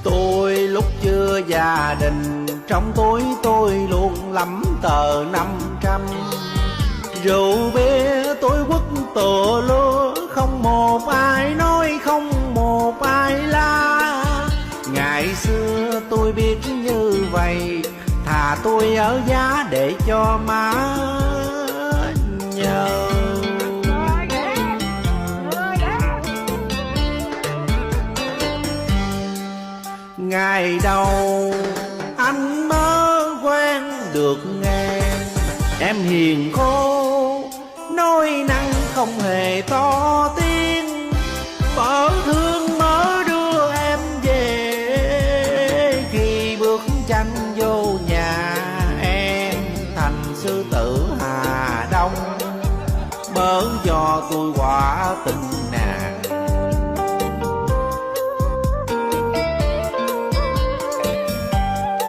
Tôi lúc chưa gia đình, trong túi tôi luôn lắm tờ 500. Rượu bia tôi quất tựa lúa, không một ai nói, không một ai la. Ngày xưa tôi biết như vậy, thà tôi ở giá để cho má nhờ. Ngày đầu anh mới quen được nghe em hiền khô, nói năng không hề to tiếng.